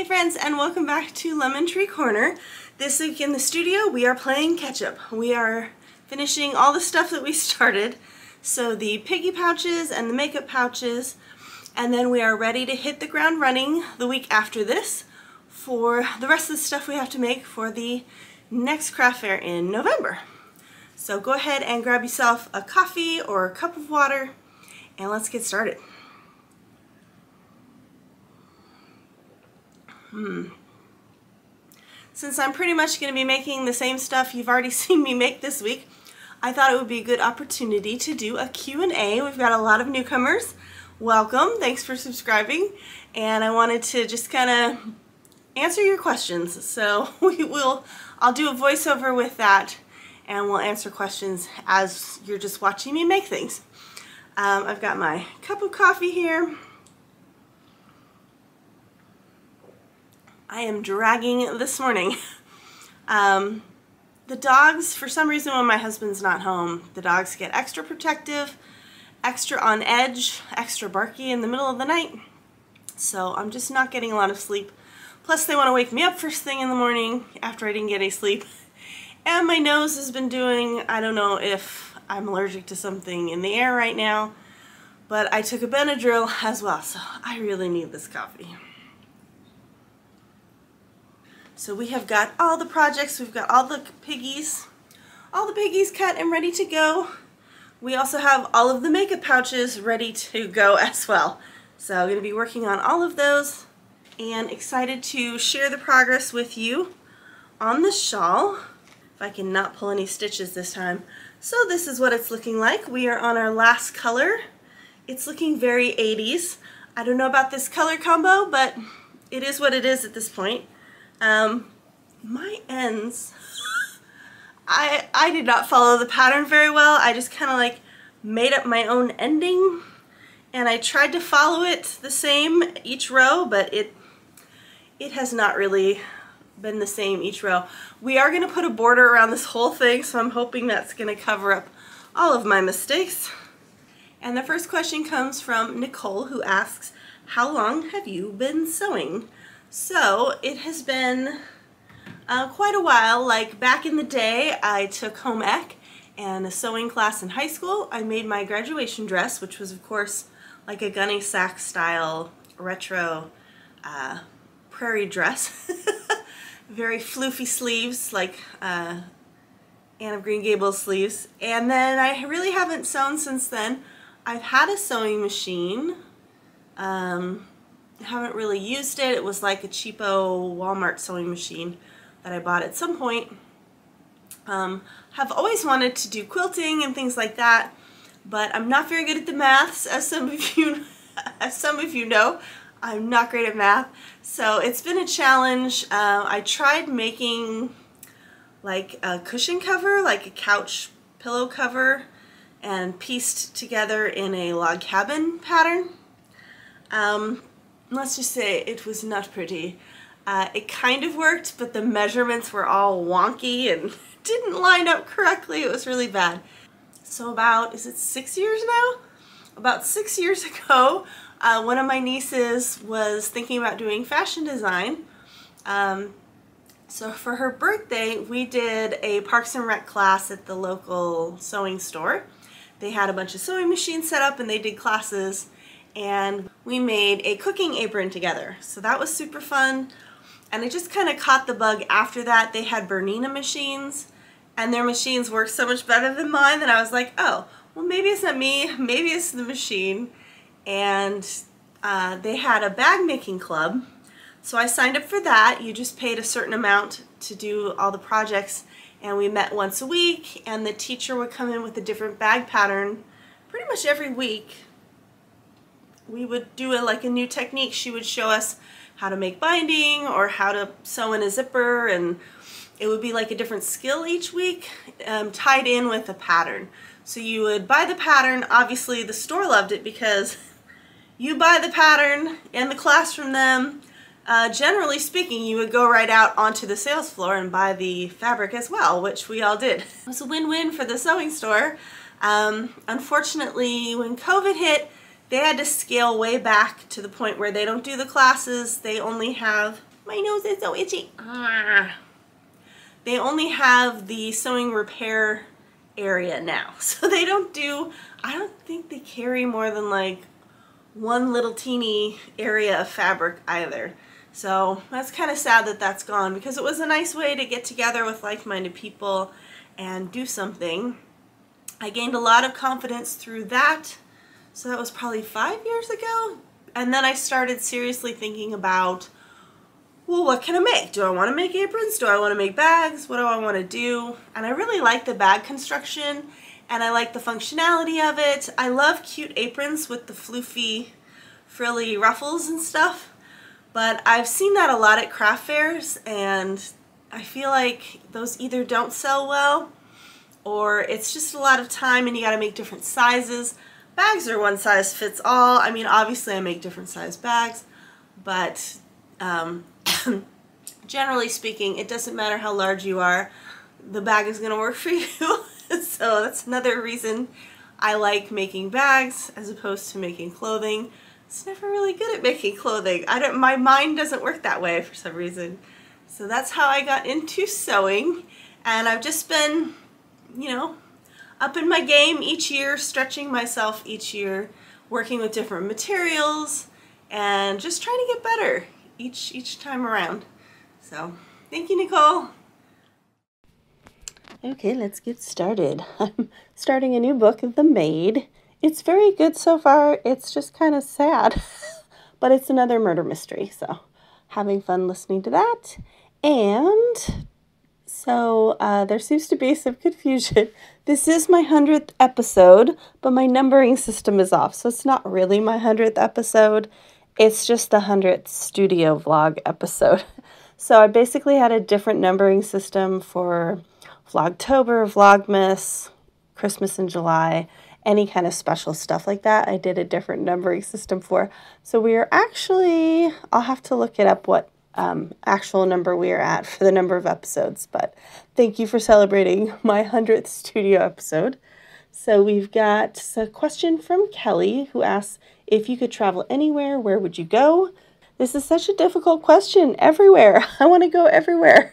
friends, and welcome back to Lemon Tree Corner. This week in the studio we are playing catch up. We are finishing all the stuff that we started. So the Piggy pouches and the makeup pouches, and then we are ready to hit the ground running the week after this for the rest of the stuff we have to make for the next craft fair in November. So go ahead and grab yourself a coffee or a cup of water and let's get started. Since I'm pretty much going to be making the same stuff you've already seen me make this week, I thought it would be a good opportunity to do a Q&A. We've got a lot of newcomers. Welcome, thanks for subscribing, and I wanted to just kind of answer your questions. So I'll do a voiceover with that and we'll answer questions as you're just watching me make things. I've got my cup of coffee here. I am dragging this morning. The dogs, for some reason when my husband's not home, the dogs get extra protective, extra on edge, extra barky in the middle of the night. So I'm just not getting a lot of sleep. Plus they want to wake me up first thing in the morning after I didn't get any sleep. And my nose has been doing, I don't know if I'm allergic to something in the air right now, but I took a Benadryl as well, so I really need this coffee. So we have got all the projects, we've got all the piggies cut and ready to go. We also have all of the makeup pouches ready to go as well. So I'm going to be working on all of those and excited to share the progress with you on the shawl. If I can not pull any stitches this time. So this is what it's looking like. We are on our last color. It's looking very 80s. I don't know about this color combo, but it is what it is at this point. My ends, I did not follow the pattern very well. I just kind of like made up my own ending and I tried to follow it the same each row, but it has not really been the same each row. We are going to put a border around this whole thing, so I'm hoping that's going to cover up all of my mistakes. And the first question comes from Nicole, who asks, how long have you been sewing? So it has been quite a while. Like back in the day, I took home ec and a sewing class in high school. I made my graduation dress, which was of course like a gunny sack style retro prairie dress. Very floofy sleeves, like Anne of Green Gables sleeves. And then I really haven't sewn since then. I've had a sewing machine. Haven't really used it. It was like a cheapo Walmart sewing machine that I bought at some point. Have always wanted to do quilting and things like that, but I'm not very good at the maths, as some of you know. I'm not great at math, so it's been a challenge. I tried making like a cushion cover, like a couch pillow cover, and pieced together in a log cabin pattern. Let's just say it was not pretty. It kind of worked, but the measurements were all wonky and didn't line up correctly. It was really bad. So about, is it 6 years now? About 6 years ago, one of my nieces was thinking about doing fashion design. So for her birthday, we did a Parks and Rec class at the local sewing store. They had a bunch of sewing machines set up and they did classes, and we made a cooking apron together. So that was super fun. And I just kind of caught the bug after that. They had Bernina machines, and their machines worked so much better than mine that I was like, oh, well maybe it's not me, maybe it's the machine. And they had a bag making club, so I signed up for that. You just paid a certain amount to do all the projects, and we met once a week, and the teacher would come in with a different bag pattern pretty much every week. We would do like a new technique. She would show us how to make binding or how to sew in a zipper, and it would be like a different skill each week, tied in with a pattern. So you would buy the pattern. Obviously the store loved it because you buy the pattern and the class from them. Generally speaking, you would go right out onto the sales floor and buy the fabric as well, which we all did. It was a win-win for the sewing store. Unfortunately, when COVID hit, they had to scale way back to the point where they don't do the classes. They only have My nose is so itchy. They only have the sewing repair area now. So they don't do, I don't think they carry more than like one little teeny area of fabric either. So that's kind of sad that that's gone, because it was a nice way to get together with like-minded people and do something. I gained a lot of confidence through that. So that was probably 5 years ago. And then I started seriously thinking about, well, what can I make? Do I want to make aprons? Do I want to make bags? What do I want to do? And I really like the bag construction, and I like the functionality of it. I love cute aprons with the floofy, frilly ruffles and stuff, but I've seen that a lot at craft fairs, and I feel like those either don't sell well, or it's just a lot of time and you gotta make different sizes. Bags are one size fits all. I mean, obviously I make different size bags, but generally speaking, it doesn't matter how large you are, the bag is gonna work for you. So that's another reason I like making bags as opposed to making clothing. It's never really good at making clothing. My mind doesn't work that way for some reason. So that's how I got into sewing, and I've just been, you know, up in my game each year, stretching myself each year, working with different materials, and just trying to get better each time around. So, thank you, Nicole. Okay, let's get started. I'm starting a new book, The Maid. It's very good so far. It's just kind of sad, but it's another murder mystery, so having fun listening to that. And so there seems to be some confusion. This is my 100th episode, but my numbering system is off, so it's not really my 100th episode. It's just the 100th studio vlog episode. So I basically had a different numbering system for Vlogtober, Vlogmas, Christmas in July, any kind of special stuff like that. I did a different numbering system for. So we are actually, I'll have to look it up what actual number we are at for the number of episodes, but thank you for celebrating my 100th studio episode. So we've got a question from Kelly, who asks, if you could travel anywhere, where would you go? This is such a difficult question. Everywhere. I want to go everywhere.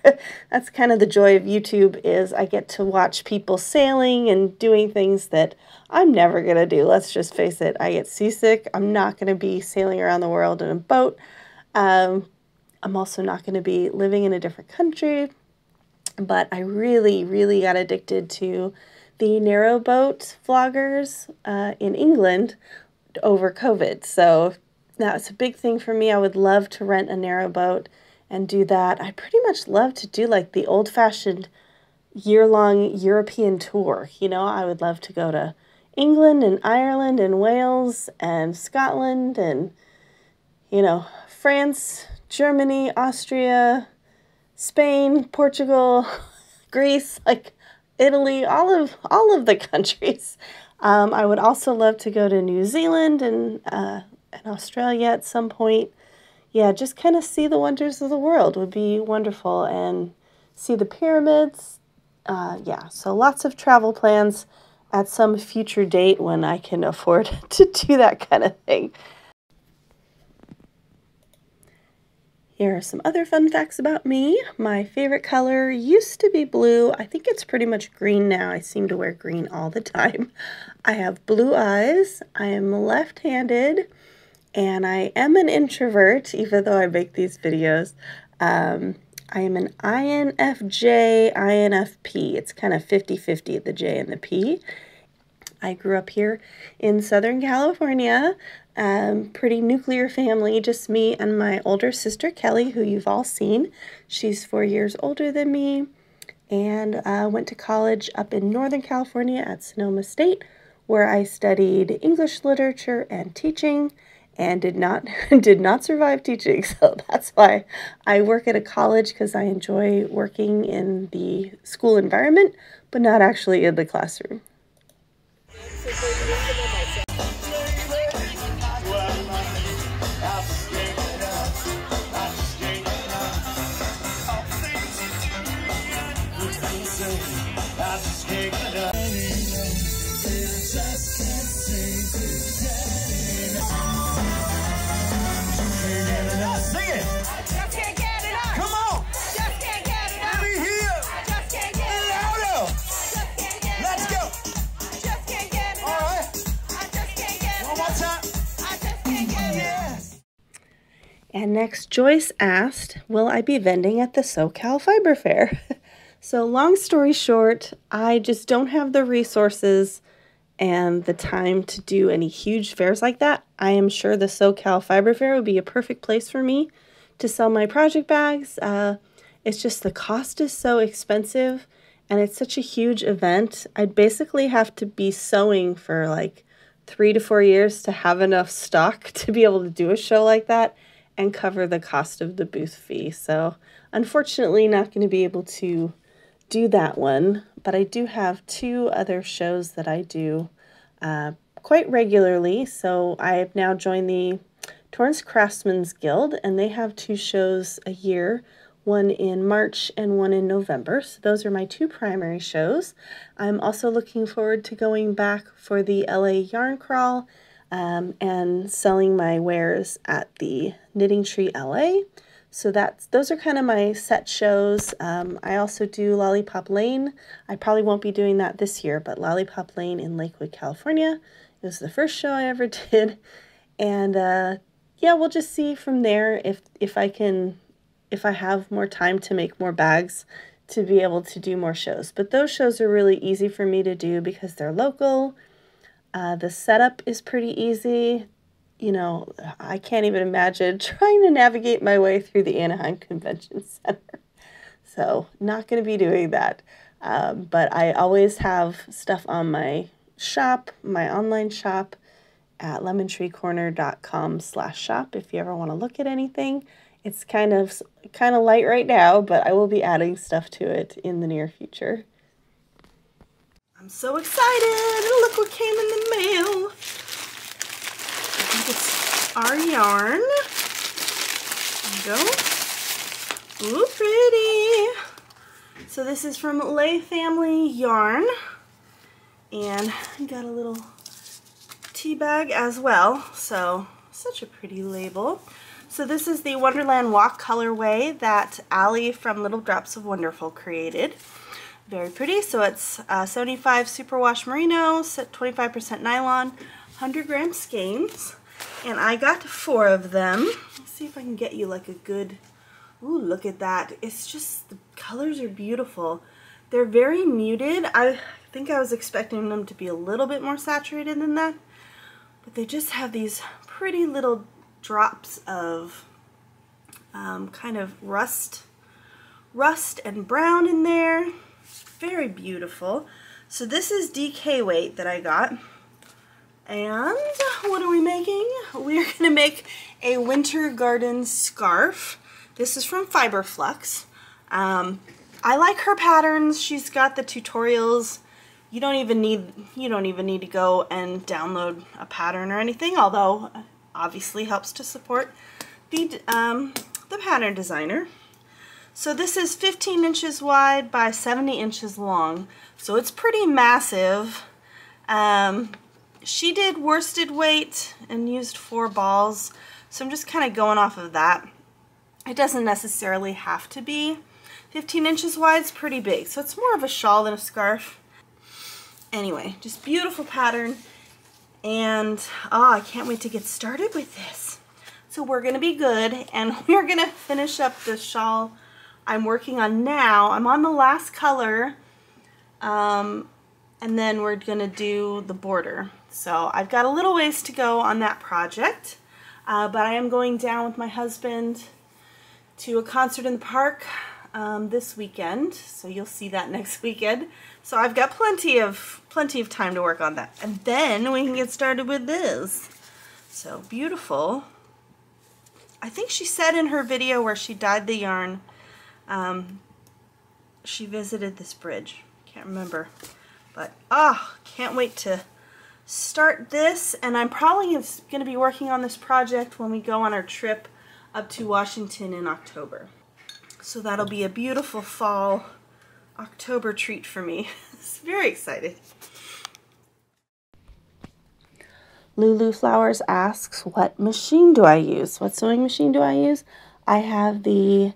That's kind of the joy of YouTube, is I get to watch people sailing and doing things that I'm never going to do. Let's just face it. I get seasick. I'm not going to be sailing around the world in a boat. I'm also not going to be living in a different country. But I really, really got addicted to the narrowboat vloggers in England over COVID. So that's a big thing for me. I would love to rent a narrowboat and do that. I pretty much love to do like the old-fashioned year-long European tour. You know, I would love to go to England and Ireland and Wales and Scotland and, you know, France, Germany, Austria, Spain, Portugal, Greece, like Italy, all of the countries. I would also love to go to New Zealand and Australia at some point. Yeah, just kind of see the wonders of the world would be wonderful, and see the pyramids. Yeah, so lots of travel plans at some future date when I can afford to do that kind of thing. Here are some other fun facts about me. My favorite color used to be blue. I think it's pretty much green now. I seem to wear green all the time. I have blue eyes. I am left-handed, and I am an introvert, even though I make these videos. I am an INFJ, INFP. It's kind of 50-50, the J and the P. I grew up here in Southern California. Pretty nuclear family, just me and my older sister Kelly, who you've all seen. She's 4 years older than me, and went to college up in Northern California at Sonoma State, where I studied English literature and teaching, and did not survive teaching. So that's why I work at a college, because I enjoy working in the school environment, but not actually in the classroom. And next, Joyce asked, will I be vending at the SoCal Fiber Fair? So long story short, I just don't have the resources and the time to do any huge fairs like that. I am sure the SoCal Fiber Fair would be a perfect place for me to sell my project bags. It's just the cost is so expensive and it's such a huge event. I'd basically have to be sewing for like 3 to 4 years to have enough stock to be able to do a show like that and cover the cost of the booth fee. So unfortunately not going to be able to do that one, but I do have 2 other shows that I do quite regularly. So I have now joined the Torrance Craftsmen's Guild, and they have 2 shows a year, one in March and one in November. So those are my 2 primary shows. I'm also looking forward to going back for the LA Yarn Crawl and selling my wares at the Knitting Tree LA. So those are kind of my set shows. I also do Lollipop Lane. I probably won't be doing that this year, but Lollipop Lane in Lakewood, California. It was the first show I ever did. And yeah, we'll just see from there if I have more time to make more bags to be able to do more shows. But those shows are really easy for me to do because they're local. The setup is pretty easy. You know, I can't even imagine trying to navigate my way through the Anaheim Convention Center. So not going to be doing that. But I always have stuff on my shop, my online shop at lemontreecorner.com/shop if you ever want to look at anything. It's kind of light right now, but I will be adding stuff to it in the near future. I'm so excited! Look what came in the mail! I think it's our yarn. There we go. Ooh, pretty! So this is from Lay Family Yarn. And I got a little tea bag as well. So, such a pretty label. So this is the Wonderland Walk colorway that Allie from Little Drops of Wonderful created. Very pretty. So it's 75 superwash merino, 25% nylon, 100 gram skeins. And I got 4 of them. Let's see if I can get you like a good, ooh, look at that. It's just, the colors are beautiful. They're very muted. I think I was expecting them to be a little bit more saturated than that. But they just have these pretty little drops of kind of rust and brown in there. Very beautiful. So this is DK weight that I got. And what are we making? We're going to make a winter garden scarf. This is from Fiberflux. I like her patterns. She's got the tutorials. You don't even need to go and download a pattern or anything, although obviously helps to support the pattern designer. So this is 15 inches wide by 70 inches long, so it's pretty massive. She did worsted weight and used 4 balls, so I'm just kind of going off of that. It doesn't necessarily have to be 15 inches wide. It's pretty big, so it's more of a shawl than a scarf. Anyway, just beautiful pattern, and oh, I can't wait to get started with this. So we're going to be good, and we're going to finish up the shawl I'm working on now. I'm on the last color, and then we're going to do the border. So I've got a little ways to go on that project, but I am going down with my husband to a concert in the park this weekend, so you'll see that next weekend. So I've got plenty of time to work on that, and then we can get started with this. So beautiful. I think she said in her video where she dyed the yarn, she visited this bridge. Can't remember, but can't wait to start this. And I'm probably going to be working on this project when we go on our trip up to Washington in October. So that'll be a beautiful fall October treat for me. It's very excited. Lulu Flowers asks, what machine do I use? What sewing machine do I use? I have the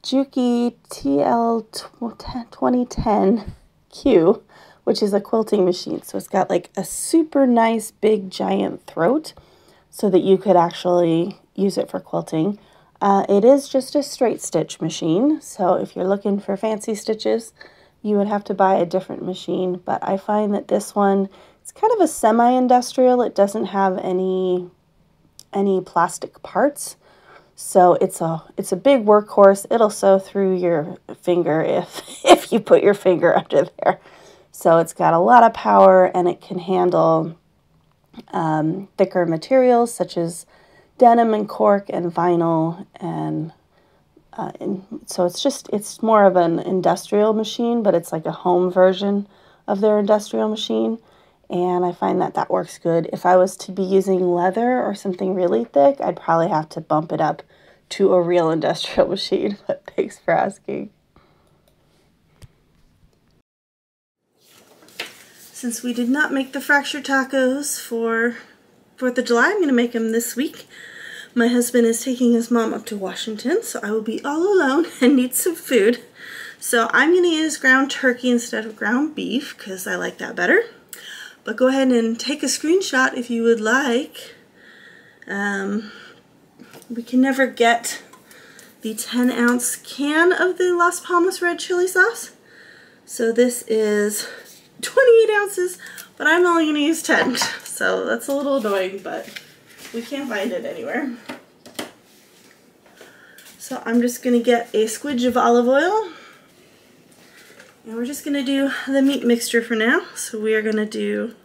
Juki TL 2010Q, which is a quilting machine. So it's got like a super nice big giant throat so that you could actually, use it for quilting. It is just a straight stitch machine, so if you're looking for fancy stitches, you would have to buy a different machine, but I find that this one, it's kind of a semi-industrial. It doesn't have any plastic parts, so it's a big workhorse. It'll sew through your finger if you put your finger under there. So it's got a lot of power, and it can handle thicker materials such as denim and cork and vinyl, and so it's more of an industrial machine, but it's like a home version of their industrial machine, and I find that works good. If I was to be using leather or something really thick, I'd probably have to bump it up to a real industrial machine, but thanks for asking. Since we did not make the fractured tacos for 4th of July, I'm going to make them this week. My husband is taking his mom up to Washington, so I will be all alone and need some food. So I'm going to use ground turkey instead of ground beef because I like that better. But go ahead and take a screenshot if you would like. We can never get the 10-ounce can of the Las Palmas red chili sauce. So this is 28 ounces, but I'm only going to use 10. So that's a little annoying, but we can't find it anywhere. So I'm just going to get a squidge of olive oil. And we're just going to do the meat mixture for now. So we are going to do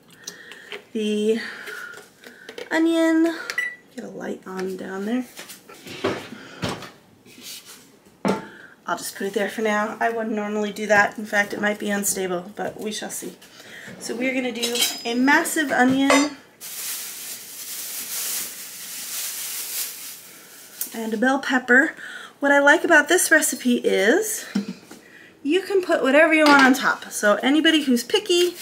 the onion. Get a light on down there. I'll just put it there for now. I wouldn't normally do that. In fact, it might be unstable, but we shall see. So we're going to do a massive onion and a bell pepper. What I like about this recipe is you can put whatever you want on top. So anybody who's picky,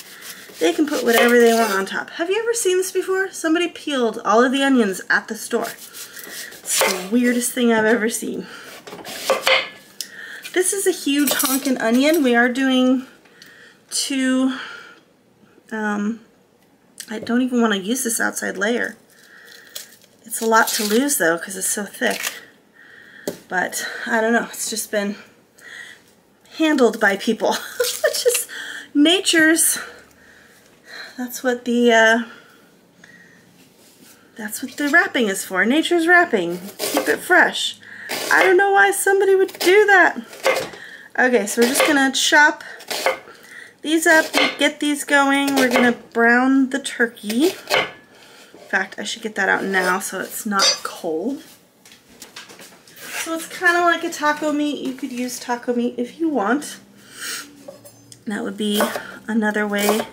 they can put whatever they want on top. Have you ever seen this before? Somebody peeled all of the onions at the store. It's the weirdest thing I've ever seen. This is a huge honkin' onion. We are doing 2, I don't even want to use this outside layer. It's a lot to lose though because it's so thick. But I don't know, it's just been handled by people. It's just nature's, that's what the wrapping is for. Nature's wrapping. Keep it fresh. I don't know why somebody would do that. Okay, so we're just gonna chop these up, get these going. We're gonna brown the turkey. In fact, I should get that out now so it's not cold. So it's kind of like a taco meat. You could use taco meat if you want. That would be another way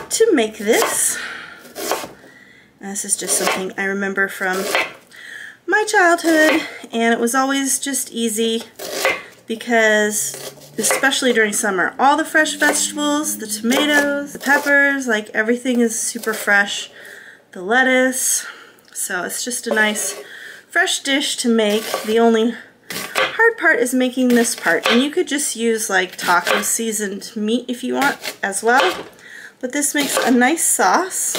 to make this. And this is just something I remember from my childhood, and it was always just easy because, especially during summer, all the fresh vegetables, the tomatoes, the peppers, like everything is super fresh, the lettuce, so it's just a nice fresh dish to make. The only hard part is making this part, and you could just use like taco seasoned meat if you want as well, but this makes a nice sauce.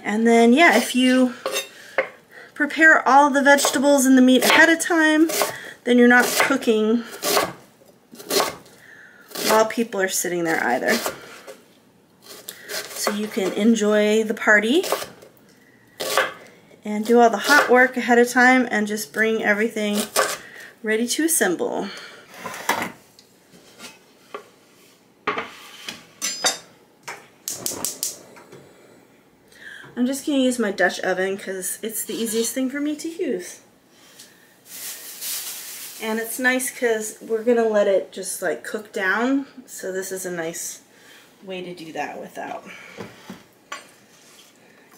And then yeah, if you prepare all the vegetables and the meat ahead of time, then you're not cooking while people are sitting there either. So you can enjoy the party and do all the hot work ahead of time and just bring everything ready to assemble. I'm just going to use my Dutch oven because it's the easiest thing for me to use. And it's nice because we're going to let it just like cook down, so this is a nice way to do that without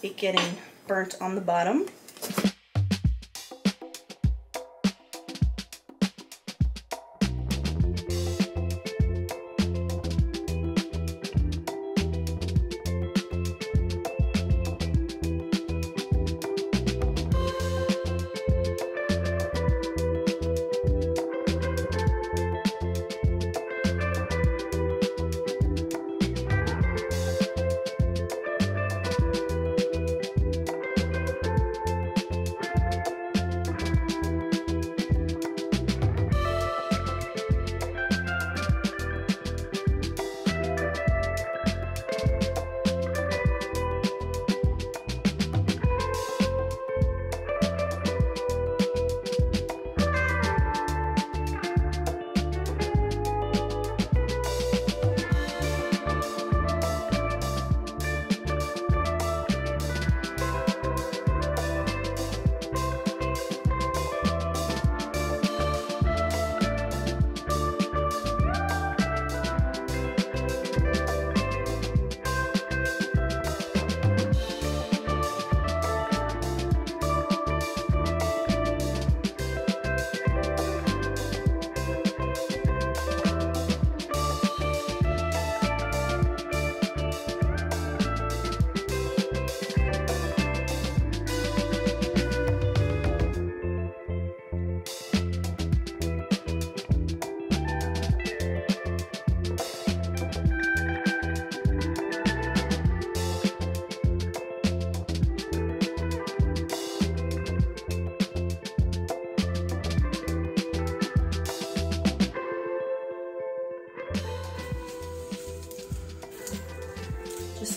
it getting burnt on the bottom.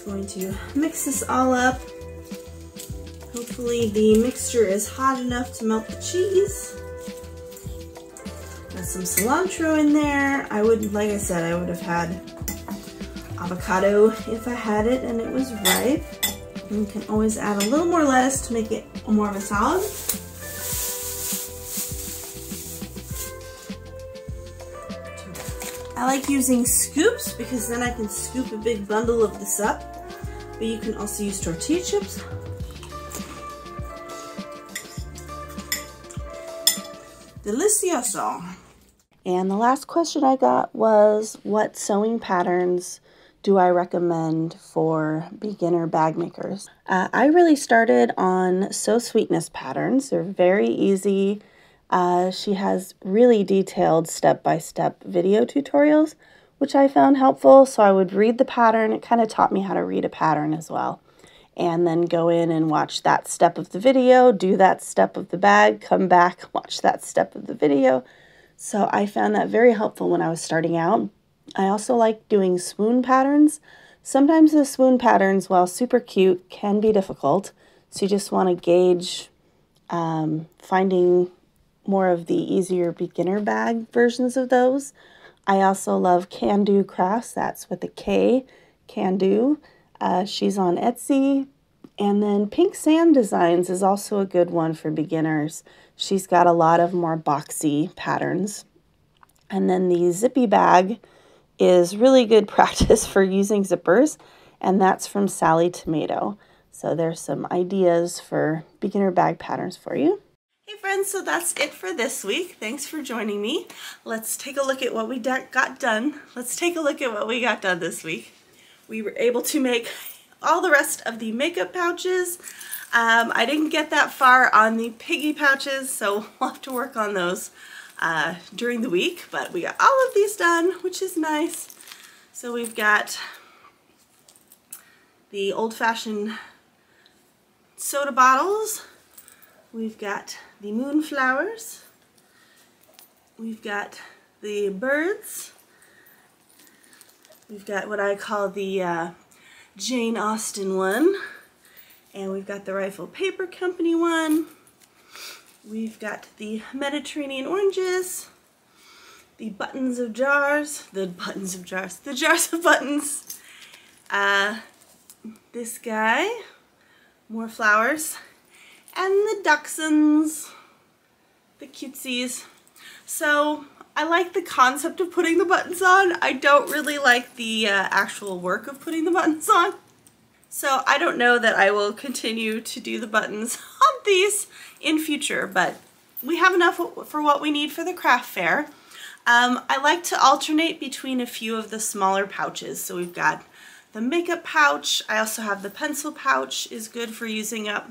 just going to mix this all up. Hopefully the mixture is hot enough to melt the cheese. Got some cilantro in there. I would, like I said, I would have had avocado if I had it and it was ripe. And you can always add a little more lettuce to make it more of a salad. I like using scoops because then I can scoop a big bundle of this up, but you can also use tortilla chips. Delicioso. And the last question I got was, what sewing patterns do I recommend for beginner bag makers? I really started on Sew Sweetness patterns. They're very easy. She has really detailed step-by-step video tutorials, which I found helpful. So I would read the pattern. It kind of taught me how to read a pattern as well. And then go in and watch that step of the video, do that step of the bag, come back, watch that step of the video. So I found that very helpful when I was starting out. I also like doing swoon patterns. Sometimes the swoon patterns, while super cute, can be difficult. So you just want to gauge finding more of the easier beginner bag versions of those. I also love Can Do Crafts. That's with a K, Can Do. She's on Etsy. And then Pink Sand Designs is also a good one for beginners. She's got a lot of more boxy patterns. And then the Zippy Bag is really good practice for using zippers, and that's from Sally Tomato. So there's some ideas for beginner bag patterns for you. Hey friends, so that's it for this week. Thanks for joining me. Let's take a look at what we got done. Let's take a look at what we got done this week. We were able to make all the rest of the makeup pouches. I didn't get that far on the Piggy pouches, so we'll have to work on those during the week, but we got all of these done, which is nice. So we've got the old-fashioned soda bottles. We've got the moonflowers. We've got the birds. We've got what I call the Jane Austen one. And we've got the Rifle Paper Company one. We've got the Mediterranean oranges. The buttons of jars. The jars of buttons. This guy. More flowers. And the Dachshunds, the cutesies. So I like the concept of putting the buttons on. I don't really like the actual work of putting the buttons on. So I don't know that I will continue to do the buttons on these in future, but we have enough for what we need for the craft fair. I like to alternate between a few of the smaller pouches. So we've got the makeup pouch. I also have the pencil pouch, is good for using up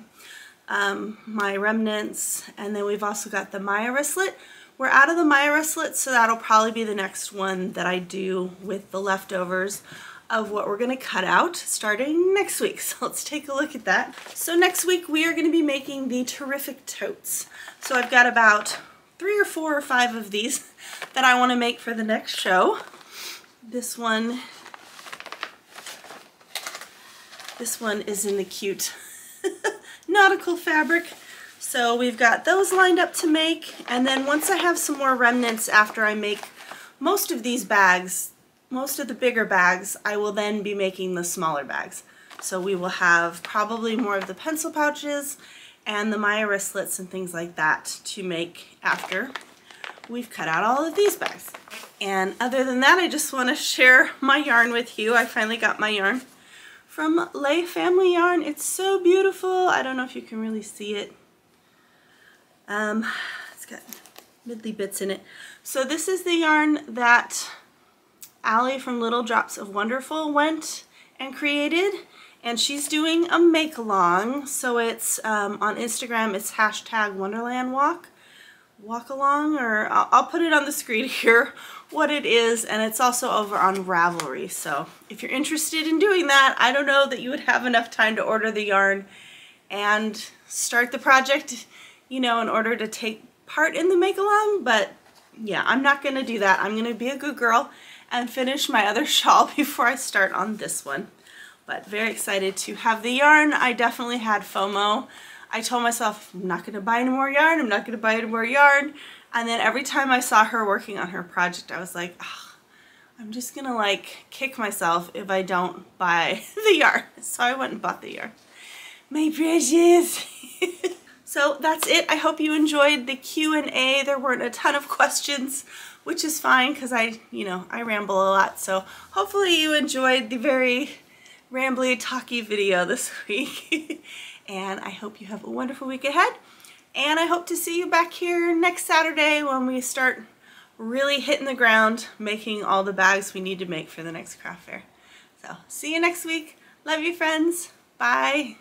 my remnants, and then we've also got the Maya wristlet. We're out of the Maya wristlet, so that'll probably be the next one that I do with the leftovers of what we're going to cut out starting next week. So let's take a look at that. So next week we are going to be making the terrific totes. So I've got about 3 or 4 or 5 of these that I want to make for the next show. This one is in the cute nautical fabric. So we've got those lined up to make, and then once I have some more remnants after I make most of these bags, most of the bigger bags, I will then be making the smaller bags. So we will have probably more of the pencil pouches and the Maya wristlets and things like that to make after we've cut out all of these bags. And other than that, I just want to share my yarn with you. I finally got my yarn from Lay Family Yarn. It's so beautiful. I don't know if you can really see it. It's got middly bits in it. So this is the yarn that Allie from Little Drops of Wonderful went and created, and she's doing a make along. So it's on Instagram, it's #WonderlandWalk. Walk along, or I'll put it on the screen here what it is, and it's also over on Ravelry. So if you're interested in doing that, I don't know that you would have enough time to order the yarn and start the project, you know, in order to take part in the make along, but yeah, I'm not gonna do that. I'm gonna be a good girl and finish my other shawl before I start on this one. but very excited to have the yarn. I definitely had FOMO. I told myself, I'm not going to buy any more yarn, I'm not going to buy any more yarn. And then every time I saw her working on her project, I was like, oh, I'm just going to like kick myself if I don't buy the yarn. So I went and bought the yarn. My precious. So that's it. I hope you enjoyed the Q&A. There weren't a ton of questions, which is fine because I ramble a lot. So hopefully you enjoyed the very rambly, talky video this week. And I hope you have a wonderful week ahead. And I hope to see you back here next Saturday when we start really hitting the ground making all the bags we need to make for the next craft fair. So see you next week. Love you, friends. Bye.